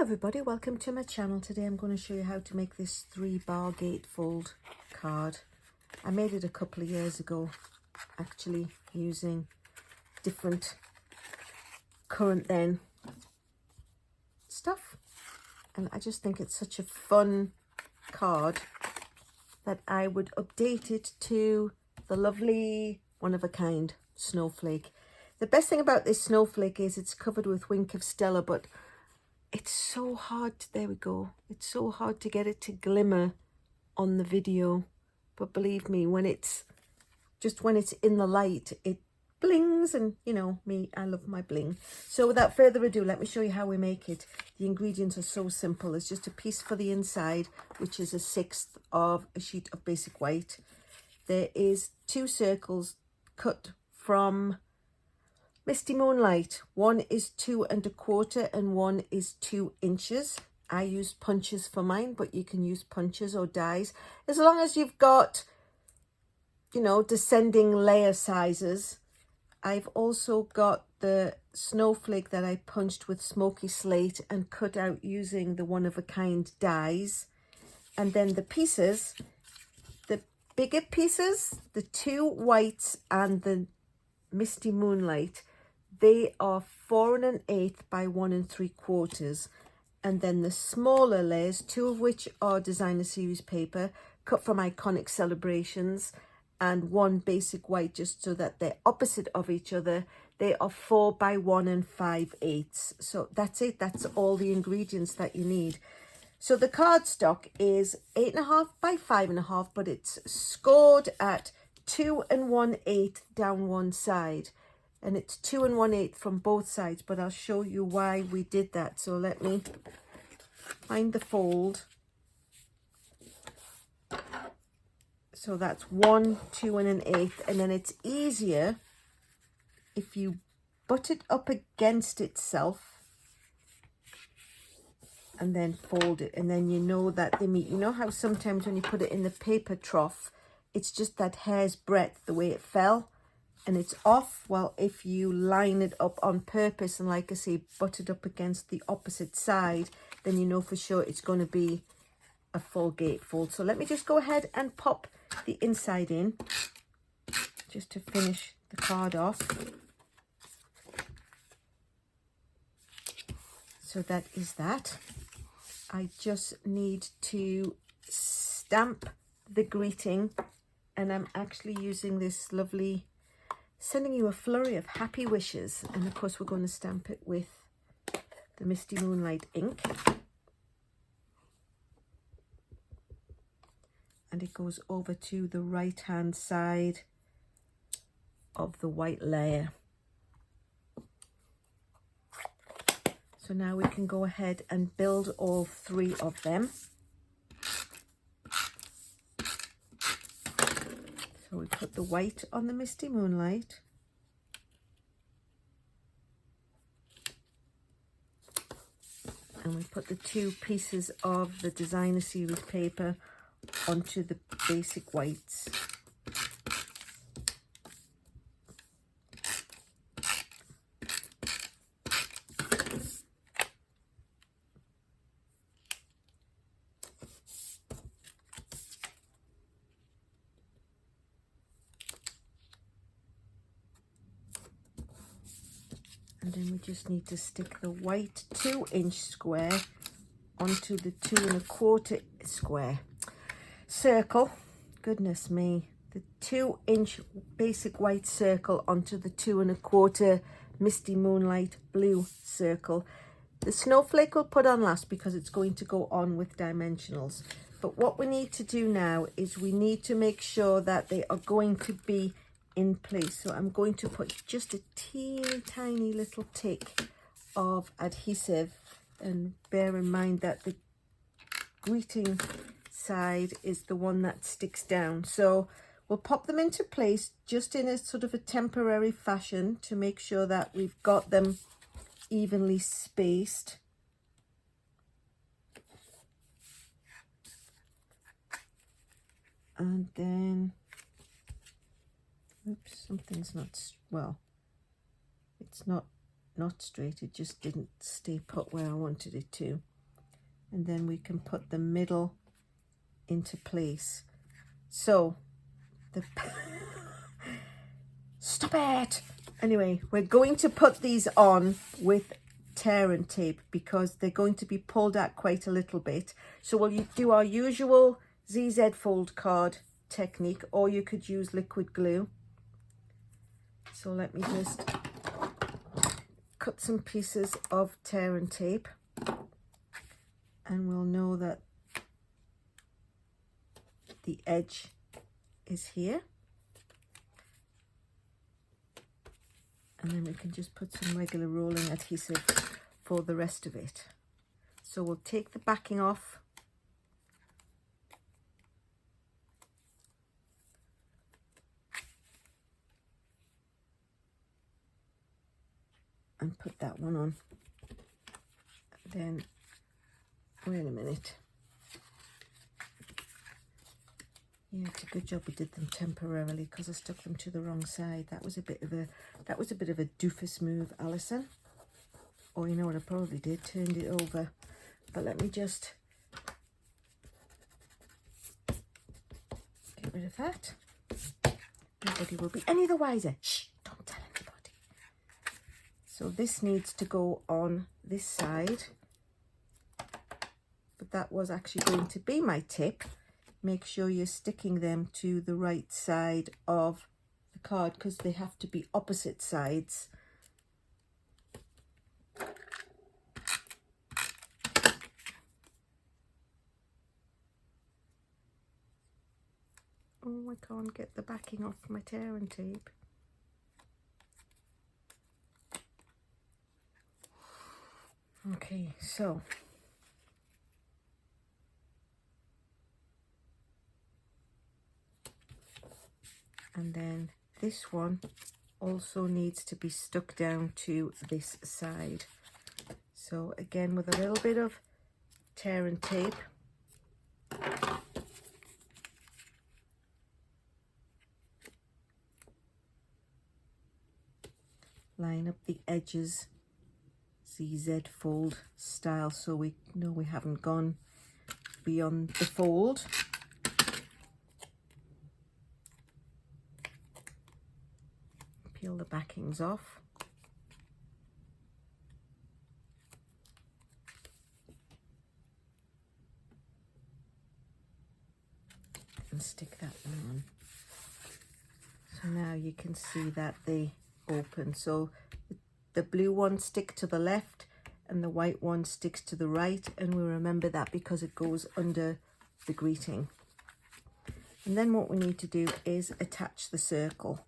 Hello everybody, welcome to my channel. Today I'm going to show you how to make this 3-bar gatefold card. I made it a couple of years ago, actually, using different current then stuff, and I just think it's such a fun card that I would update it to the lovely one-of-a-kind snowflake. The best thing about this snowflake is it's covered with Wink of Stella, but it's so hard there we go, it's so hard to get it to glimmer on the video, but believe me, when it's in the light, it blings, and you know me, I love my bling. So without further ado, let me show you how we make it. The ingredients are so simple. It's just a piece for the inside, which is 1/6 of a sheet of basic white. There is 2 circles cut from Misty Moonlight. One is 2 1/4 and one is 2 inches. I use punches for mine, but you can use punches or dies, as long as you've got, you know, descending layer sizes. I've also got the snowflake that I punched with smoky slate and cut out using the one-of-a-kind dies. And then the pieces, the bigger pieces, the 2 whites and the Misty Moonlight, they are 4 1/8 by 1 3/4. And then the smaller layers, 2 of which are designer series paper cut from Iconic Celebrations, and 1 basic white, just so that they're opposite of each other. They are 4 by 1 5/8. So that's it. That's all the ingredients that you need. So the cardstock is 8 1/2 by 5 1/2, but it's scored at 2 1/8 down one side. And it's 2 1/8 from both sides, but I'll show you why we did that. So let me find the fold. So that's 1 2 1/8, and then it's easier if you butt it up against itself and then fold it, and then you know that they meet. You know how sometimes when you put it in the paper trough, it's just that hair's breadth the way it fell and it's off? Well, if you line it up on purpose and, like I say, butt it up against the opposite side, then you know for sure it's going to be a full gatefold. So let me just go ahead and pop the inside in just to finish the card off. So that is that. I just need to stamp the greeting, and I'm actually using this lovely, sending you a flurry of happy wishes, and of course we're going to stamp it with the Misty Moonlight ink. And it goes over to the right hand side of the white layer. So now we can go ahead and build all 3 of them. So we put the white on the Misty Moonlight. And we put the 2 pieces of the designer series paper onto the basic whites. And then we just need to stick the white 2-inch square onto the 2 1/4 square circle. Goodness me, the 2-inch basic white circle onto the 2 1/4 Misty Moonlight blue circle. The snowflake we'll put on last because it's going to go on with dimensionals. But what we need to do now is we need to make sure that they are going to be in place. So I'm going to put just a teeny tiny little tick of adhesive, and bear in mind that the greeting side is the one that sticks down. So we'll pop them into place just in a sort of a temporary fashion to make sure that we've got them evenly spaced. And then, oops, something's not, well, it's not straight, it just didn't stay put where I wanted it to. and then we can put the middle into place. So the stop it. Anyway, we're going to put these on with tear and tape because they're going to be pulled out quite a little bit. So we'll do our usual ZZ fold card technique, or you could use liquid glue. So let me just cut some pieces of tear and tape, and we'll know that the edge is here. And then we can just put some regular rolling adhesive for the rest of it. So we'll take the backing off. And put that one on. Then, wait a minute. Yeah, it's a good job we did them temporarily because I stuck them to the wrong side. That was a bit of a doofus move, Alyson. Or you know what I probably did, turned it over. But let me just get rid of that. Nobody will be any the wiser. Shh, don't tell anybody. So this needs to go on this side. But that was actually going to be my tip. Make sure you're sticking them to the right side of the card because they have to be opposite sides. Oh, I can't get the backing off my tear and tape. Okay, so and then this one also needs to be stuck down to this side. So again, with a little bit of tear and tape, line up the edges ZZ fold style so we know we haven't gone beyond the fold. Peel the backings off. And stick that one on. So now you can see that they open. So the blue one sticks to the left and the white one sticks to the right, and we remember that because it goes under the greeting. And then what we need to do is attach the circle.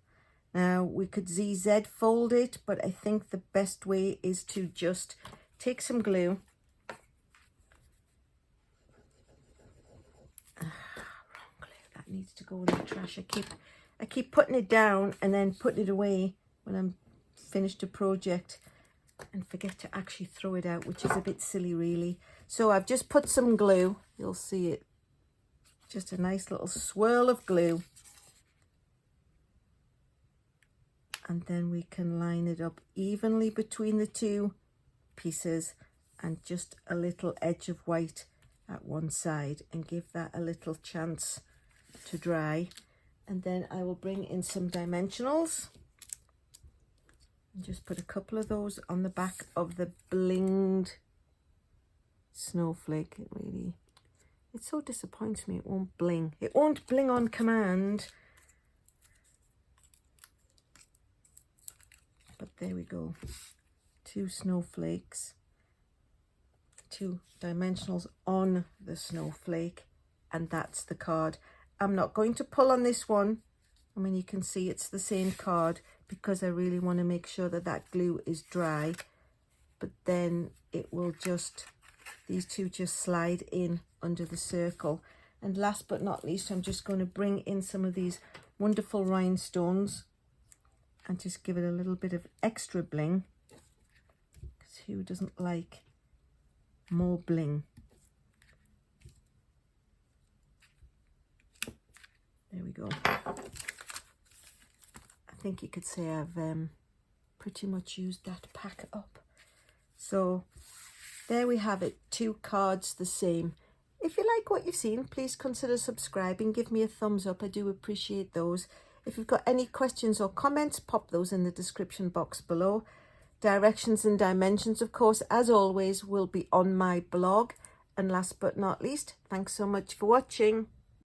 Now we could ZZ fold it, but I think the best way is to just take some glue. Wrong glue, that needs to go in the trash. I keep putting it down and then putting it away when I'm finished a project and forget to actually throw it out, which is a bit silly really. So I've just put some glue, you'll see it, just a nice little swirl of glue. And then we can line it up evenly between the two pieces and just a little edge of white at one side and give that a little chance to dry. And then I will bring in some dimensionals and just put a couple of those on the back of the blinged snowflake. It so disappoints me it won't bling. It won't bling on command. But there we go, 2 snowflakes, 2 dimensionals on the snowflake, and that's the card. I'm not going to pull on this one. I mean, you can see it's the same card because I really want to make sure that that glue is dry, but then it will just, these two just slide in under the circle. And last but not least, I'm just going to bring in some of these wonderful rhinestones and just give it a little bit of extra bling, because who doesn't like more bling? There we go. I think you could say I've pretty much used that pack up. So there we have it, 2 cards the same. If you like what you've seen, please consider subscribing. Give me a thumbs up. I do appreciate those. If you've got any questions or comments, pop those in the description box below. Directions and dimensions, of course, as always, will be on my blog. And last but not least, thanks so much for watching.